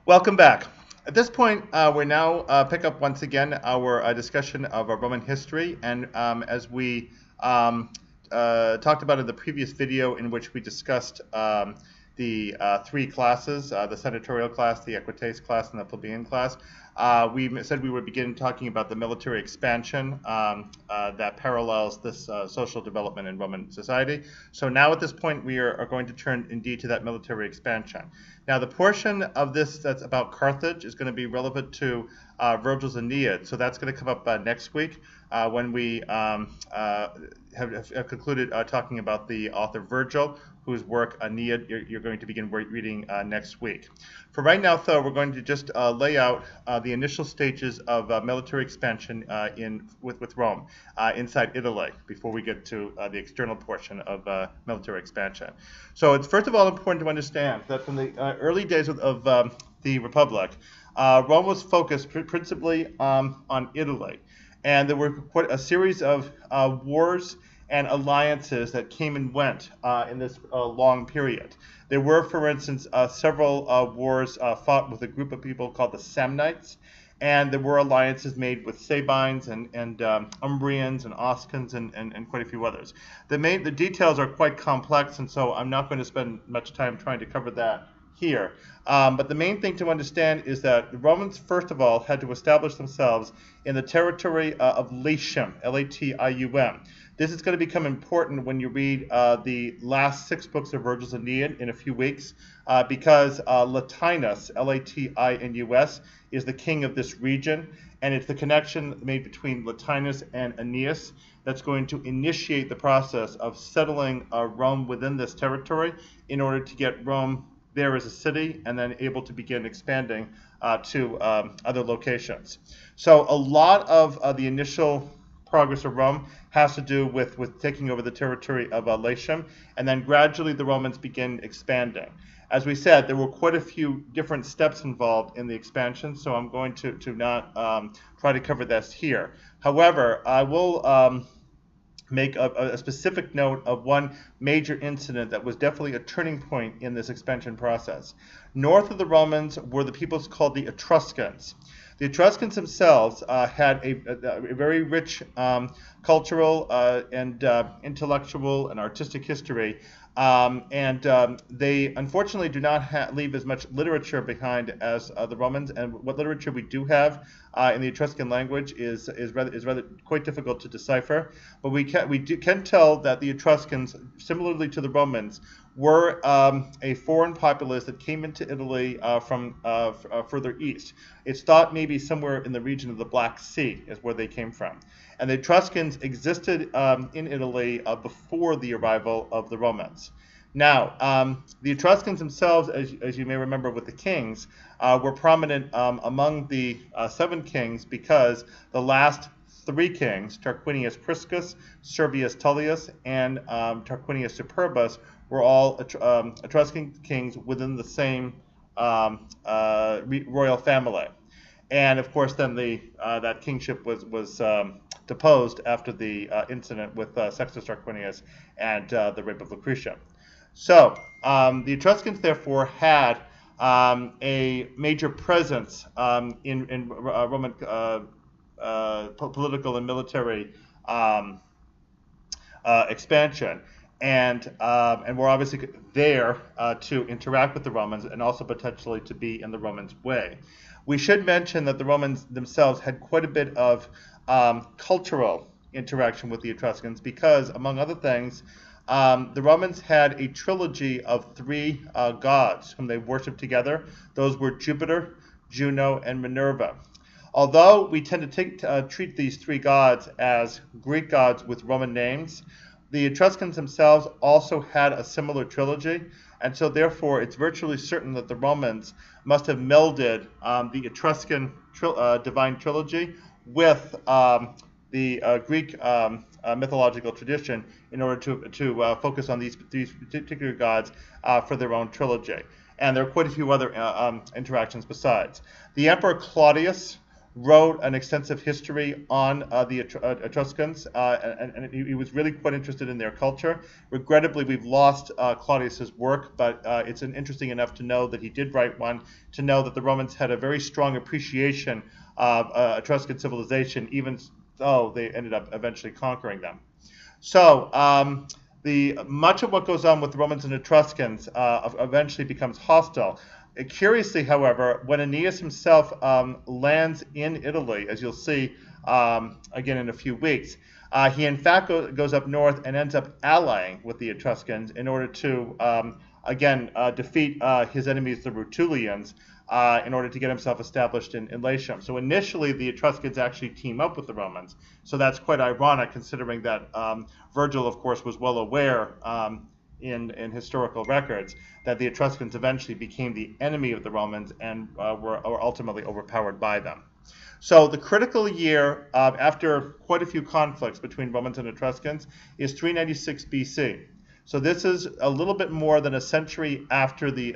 Welcome back. At this point, we now pick up once again our discussion of Roman history, and as we talked about in the previous video in which we discussed the three classes, the senatorial class, the equites class, and the plebeian class, we said we would begin talking about the military expansion that parallels this social development in Roman society. So now at this point we are going to turn indeed to that military expansion. Now the portion of this that's about Carthage is going to be relevant to Virgil's Aeneid, so that's going to come up next week when we have concluded talking about the author Virgil, whose work Aeneid you're going to begin reading next week. For right now, though, we're going to just lay out the initial stages of military expansion with Rome inside Italy before we get to the external portion of military expansion. So it's first of all important to understand that from the early days of the Republic, Rome was focused principally on Italy. And there were quite a series of wars and alliances that came and went in this long period. There were, for instance, several wars fought with a group of people called the Samnites, and there were alliances made with Sabines and Umbrians and Oscans and quite a few others. The details are quite complex, and so I'm not going to spend much time trying to cover that here. But the main thing to understand is that the Romans, first of all, had to establish themselves in the territory of Latium, Latium. This is going to become important when you read the last 6 books of Virgil's Aeneid in a few weeks, because Latinus, Latinus, is the king of this region, and it's the connection made between Latinus and Aeneas that's going to initiate the process of settling Rome within this territory in order to get Rome there as a city and then able to begin expanding to other locations. So a lot of the initial progress of Rome has to do with taking over the territory of Latium, and then gradually the Romans begin expanding. As we said, there were quite a few different steps involved in the expansion, so I'm going to not try to cover this here. However, I will make a specific note of one major incident that was definitely a turning point in this expansion process. North of the Romans were the peoples called the Etruscans. The Etruscans themselves had a very rich cultural and intellectual and artistic history, and they unfortunately do not leave as much literature behind as the Romans. And what literature we do have in the Etruscan language is rather quite difficult to decipher. But we can tell that the Etruscans, similarly to the Romans, were a foreign populace that came into Italy from further east. It's thought maybe somewhere in the region of the Black Sea is where they came from. And the Etruscans existed in Italy before the arrival of the Romans. Now, the Etruscans themselves, as you may remember with the kings, were prominent among the 7 kings because the last 3 kings, Tarquinius Priscus, Servius Tullius, and Tarquinius Superbus, were all Etruscan kings within the same royal family. And of course, then that kingship was deposed after the incident with Sextus Tarquinius and the rape of Lucretia. So the Etruscans, therefore, had a major presence in Roman political and military expansion. And we're obviously there to interact with the Romans and also potentially to be in the Romans' way. We should mention that the Romans themselves had quite a bit of cultural interaction with the Etruscans because, among other things, the Romans had a trilogy of 3 gods whom they worshipped together. Those were Jupiter, Juno, and Minerva. Although we tend to treat these 3 gods as Greek gods with Roman names, the Etruscans themselves also had a similar trilogy, and so therefore it's virtually certain that the Romans must have melded the Etruscan divine trilogy with the Greek mythological tradition in order to focus on these particular gods for their own trilogy. And there are quite a few other interactions besides. The Emperor Claudius wrote an extensive history on the Etruscans, and he was really quite interested in their culture. Regrettably, we've lost Claudius's work, but it's interesting enough to know that he did write one, to know that the Romans had a very strong appreciation of Etruscan civilization, even though they ended up eventually conquering them. So much of what goes on with the Romans and Etruscans eventually becomes hostile. Curiously, however, when Aeneas himself lands in Italy, as you'll see again in a few weeks, he in fact goes up north and ends up allying with the Etruscans in order to, again, defeat his enemies, the Rutulians, in order to get himself established in Latium. So initially, the Etruscans actually team up with the Romans. So that's quite ironic, considering that Virgil, of course, was well aware in historical records that the Etruscans eventually became the enemy of the Romans and were ultimately overpowered by them. So the critical year, after quite a few conflicts between Romans and Etruscans, is 396 BC. So this is a little bit more than a century after the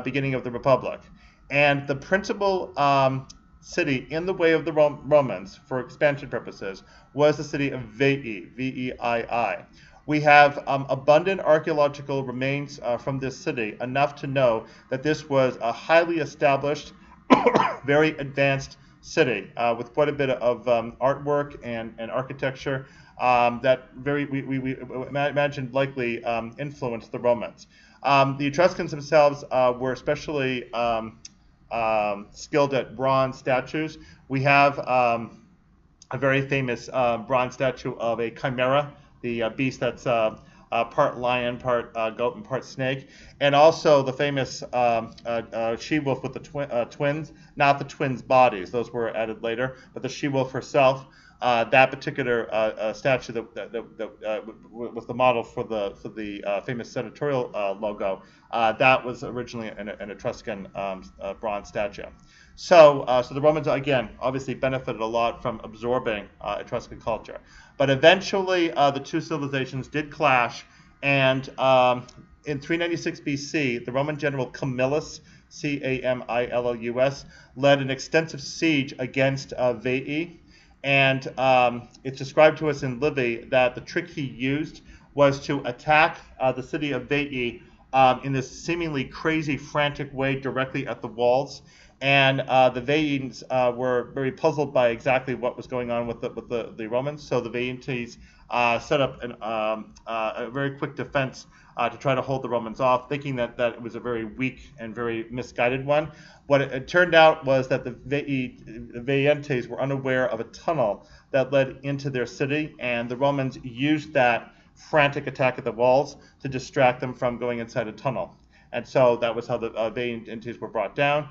beginning of the Republic. And the principal city in the way of the Romans, for expansion purposes, was the city of Veii, V-E-I-I. We have abundant archaeological remains from this city, enough to know that this was a highly established, very advanced city with quite a bit of artwork and architecture that we imagine likely influenced the Romans. The Etruscans themselves were especially skilled at bronze statues. We have a very famous bronze statue of a chimera, the beast that's part lion, part goat, and part snake, and also the famous she-wolf with the twins, not the twins' bodies, those were added later, but the she-wolf herself. That particular statue that was the model for the famous senatorial logo, that was originally an Etruscan bronze statue. So the Romans, again, obviously benefited a lot from absorbing Etruscan culture. But eventually, the two civilizations did clash, and in 396 BC, the Roman general Camillus, Camillus, led an extensive siege against Veii. And it's described to us in Livy that the trick he used was to attack the city of Veii in this seemingly crazy, frantic way directly at the walls. And the Veians were very puzzled by exactly what was going on with the Romans. So the Veientes set up a very quick defense to try to hold the Romans off, thinking that it was a very weak and very misguided one. What it turned out was that the Veientes were unaware of a tunnel that led into their city, and the Romans used that frantic attack at the walls to distract them from going inside a tunnel. And so that was how the Veientes were brought down.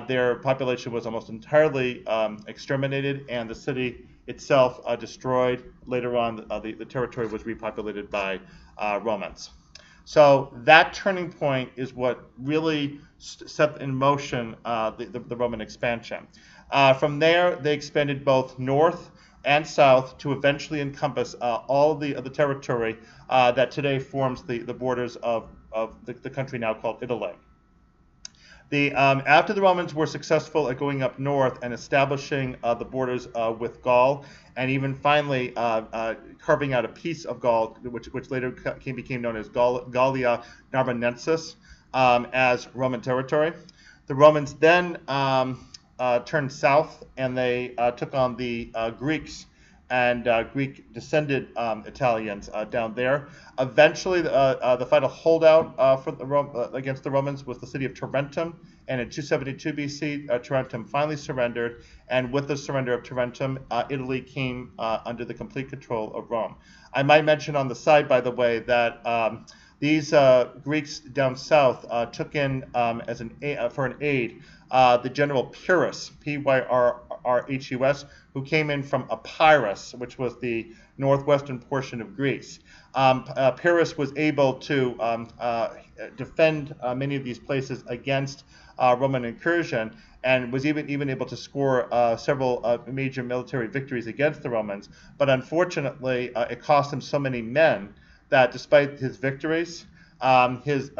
Their population was almost entirely exterminated, and the city itself destroyed. Later on, the territory was repopulated by Romans. So that turning point is what really set in motion the Roman expansion. From there, they expanded both north and south to eventually encompass all of the territory that today forms the borders of the country now called Italy. After the Romans were successful at going up north and establishing the borders with Gaul, and even finally carving out a piece of Gaul, which later became known as Gallia Narbonensis, as Roman territory, the Romans then turned south, and they took on the Greeks and Greek-descended Italians down there. Eventually, the final holdout against the Romans was the city of Tarentum, and in 272 BC, Tarentum finally surrendered, and with the surrender of Tarentum, Italy came under the complete control of Rome. I might mention on the side, by the way, that these Greeks down south took in for an aid the general Pyrrhus, Pyrrhus, who came in from Epirus, which was the northwestern portion of Greece. Pyrrhus was able to defend many of these places against Roman incursion, and was even able to score several major military victories against the Romans. But unfortunately, it cost him so many men that despite his victories, his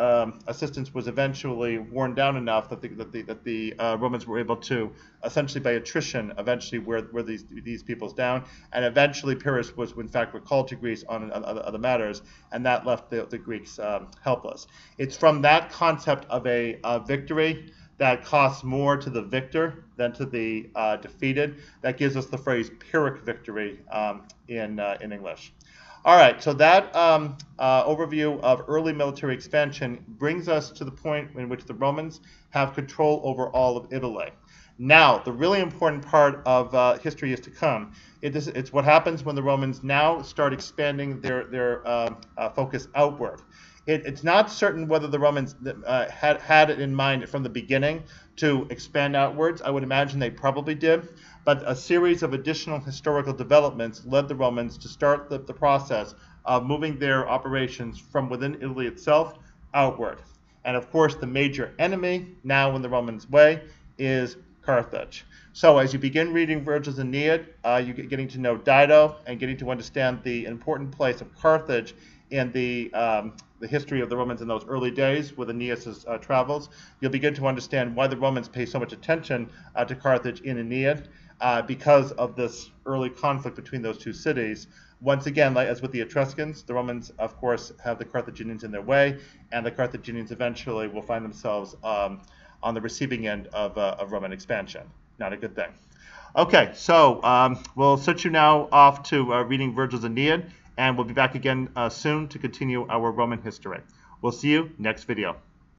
assistance was eventually worn down enough that the Romans were able to, essentially by attrition, eventually wear these peoples down, and eventually Pyrrhus was in fact recalled to Greece on other matters, and that left the Greeks helpless. It's from that concept of a victory that costs more to the victor than to the defeated that gives us the phrase Pyrrhic victory in English. All right, so that overview of early military expansion brings us to the point in which the Romans have control over all of Italy. Now, the really important part of history is to come. It's what happens when the Romans now start expanding their focus outward. It's not certain whether the Romans had it in mind from the beginning to expand outwards. I would imagine they probably did. But a series of additional historical developments led the Romans to start the process of moving their operations from within Italy itself outward. And of course, the major enemy now in the Romans' way is Carthage. So as you begin reading Virgil's Aeneid, you're getting to know Dido and getting to understand the important place of Carthage in the history of the Romans in those early days with Aeneas's travels. You'll begin to understand why the Romans pay so much attention to Carthage in Aeneid because of this early conflict between those two cities. Once again, like as with the Etruscans, the Romans, of course, have the Carthaginians in their way, and the Carthaginians eventually will find themselves on the receiving end of Roman expansion. Not a good thing. Okay, so we'll set you now off to reading Virgil's Aeneid, and we'll be back again soon to continue our Roman history. We'll see you next video.